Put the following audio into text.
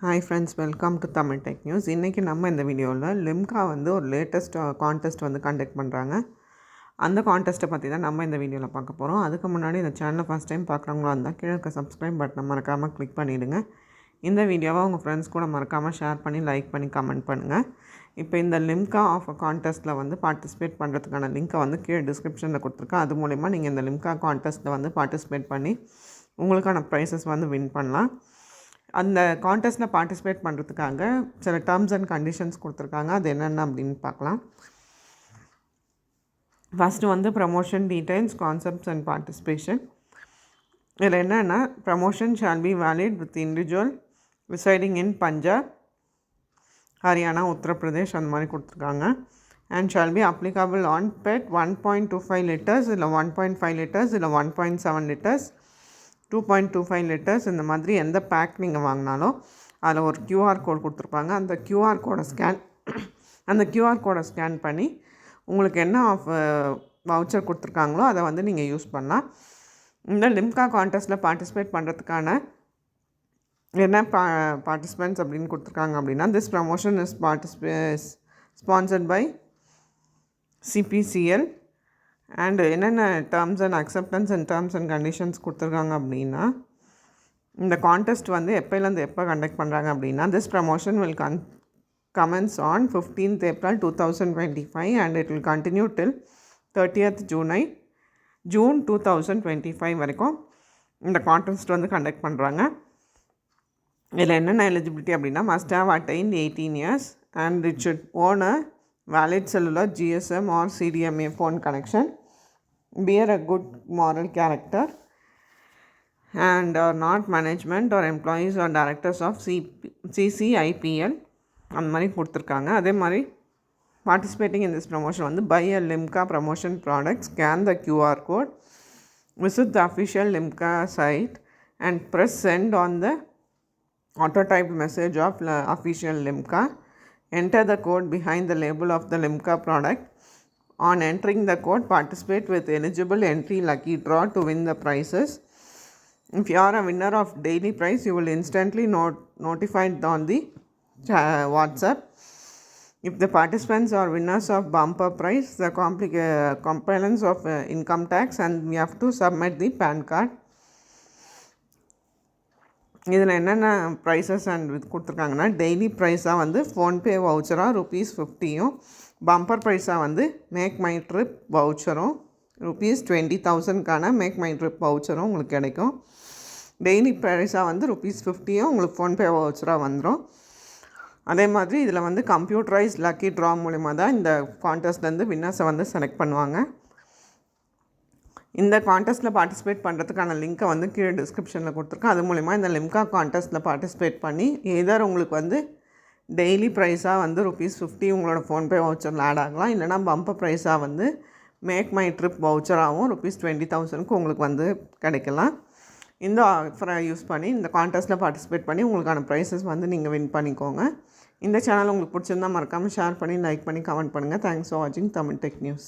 Hi friends, welcome to Tamil tech news. இன்றைக்கி நம்ம இந்த வீடியோவில் லிம்கா வந்து ஒரு லேட்டஸ்ட் கான்டெஸ்ட் வந்து கண்டக்ட் பண்ணுறாங்க. அந்த கான்டெஸ்ட்டை பற்றி தான் நம்ம இந்த வீடியோவில் பார்க்க போகிறோம். அதுக்கு முன்னாடி இந்த சேனலை ஃபஸ்ட் டைம் பார்க்குறவங்களா இருந்தால் கீழே இருக்க சப்ஸ்கிரைப் பட்டனை மறக்காமல் கிளிக் பண்ணிவிடுங்க. இந்த வீடியோவை உங்கள் ஃப்ரெண்ட்ஸ் கூட மறக்காமல் ஷேர் பண்ணி லைக் பண்ணி கமெண்ட் பண்ணுங்கள். இப்போ இந்த லிம்கா ஆஃப் கான்டெஸ்ட்டில் வந்து பார்ட்டிசிபேட் பண்ணுறதுக்கான லிங்க்கை வந்து கீழே டிஸ்கிரிப்ஷனில் கொடுத்துருக்கேன். அது மூலிமா நீங்கள் இந்த லிம்கா கான்டெஸ்ட்டில் வந்து பார்ட்டிசிபேட் பண்ணி உங்களுக்கான ப்ரைஸஸ் வந்து வின் பண்ணலாம். அந்த கான்டெஸ்ட்டில் பார்ட்டிசிபேட் பண்ணுறதுக்காக சில டேர்ம்ஸ் அண்ட் கண்டிஷன்ஸ் கொடுத்துருக்காங்க. அது என்னென்ன அப்படின்னு பார்க்கலாம். ஃபஸ்ட்டு வந்து promotion details, concepts and participation. இதில் என்னென்னா, promotion shall be valid with individual residing in Punjab, Haryana, Uttar Pradesh அந்த மாதிரி கொடுத்துருக்காங்க. And shall be applicable on PET 1.25 litres இல்லை 1.5 லிட்டர்ஸ் இல்லை 1.7 லிட்டர்ஸ் 2.25 லிட்டர்ஸ். இந்த மாதிரி எந்த பேக் நீங்கள் வாங்கினாலும் அதில் ஒரு கியூஆர் கோட் கொடுத்துருப்பாங்க. அந்த கியூஆர் கோடை ஸ்கேன் பண்ணி உங்களுக்கு என்ன வவுச்சர் கொடுத்துருக்காங்களோ அதை வந்து நீங்கள் யூஸ் பண்ணலாம். இந்த லிம்கா கான்டெஸ்ட்டில் பார்ட்டிசிபேட் பண்ணுறதுக்கான என்ன பார்ட்டிசிபெண்ட்ஸ் அப்படின்னு கொடுத்துருக்காங்க அப்படின்னா, this promotion is sponsored by CPCL. And என்னென்ன terms and acceptance and terms and conditions கொடுத்துருக்காங்க அப்படின்னா, இந்த கான்டெஸ்ட் வந்து எப்போலேருந்து எப்போ கண்டக்ட் பண்ணுறாங்க அப்படின்னா, this promotion will commence on 15th April 2025 and it will continue till 30th June 2025 வரைக்கும் இந்த கான்டெஸ்ட் வந்து கண்டக்ட் பண்ணுறாங்க. இதில் என்னென்ன எலிஜிபிலிட்டி அப்படின்னா, must have attained 18 years and it should own a valid cellular GSM or CDMA phone connection, bear a good moral character and are not management or employees or directors of CCIPL அந்த மாதிரி கொடுத்துருக்காங்க. அதே மாதிரி participating in this promotion வந்து by a Limca promotion product, scan the QR code, visit the official Limca site and press send on the auto-typed message of official limca. Enter the code behind the label of the limca product. On entering the code, participate with eligible entry lucky draw to win the prizes. If you are a winner of daily prize, you will instantly notified on the WhatsApp. If the participants are winners of bumper prize, the compliance of income tax and we have to submit the PAN card. இதில் என்னென்ன prices and இது கொடுத்துருக்காங்கன்னா, daily ப்ரைஸாக வந்து PhonePe வவுச்சராக ₹50யும், bumper ப்ரைஸாக வந்து MakeMyTrip வவுச்சரும் ₹20,000க்கான MakeMyTrip வவுச்சரும் உங்களுக்கு கிடைக்கும். டெய்லி ப்ரைஸாக வந்து ₹50யும் உங்களுக்கு ஃபோன்பே வவுச்சராக வந்துடும். அதே மாதிரி இதில் வந்து கம்ப்யூட்டரைஸ் லக்கி ட்ரா மூலிமா தான் இந்த கான்டெஸ்ட்லேருந்து வின்னர்ஸை வந்து செலக்ட் பண்ணுவாங்க. இந்த கான்டெஸ்ட்டில் பார்ட்டிசிபேட் பண்ணுறதுக்கான லிங்க்கை வந்து கீழே டிஸ்கிரிப்ஷனில் கொடுத்துருக்கேன். அது மூலிமா இந்த லிம்கா கான்டெஸ்ட்டில் பார்ட்டிசிபேட் பண்ணி எதர் உங்களுக்கு வந்து டெய்லி ப்ரைஸாக வந்து ₹50 உங்களோட ஃபோன்பே வவுச்சரில் ஆட் ஆகலாம். இல்லைனா பம்பர் ப்ரைஸாக வந்து மேக் மை ட்ரிப் வவுச்சராகவும் ₹20,000க்கு உங்களுக்கு வந்து கிடைக்கலாம். இந்த ஆஃபரை யூஸ் பண்ணி இந்த கான்டெஸ்ட்டில் பார்ட்டிசிபேட் பண்ணி உங்களுக்கான ப்ரைஸஸ் வந்து நீங்கள் வின் பண்ணிக்கோங்க. இந்த சேனல் உங்களுக்கு பிடிச்சிருந்தால் மறக்காமல் ஷேர் பண்ணி லைக் பண்ணி கமெண்ட் பண்ணுங்கள். தேங்க்ஸ் ஃபார் வாட்சிங் தமிழ் டெக் நியூஸ்.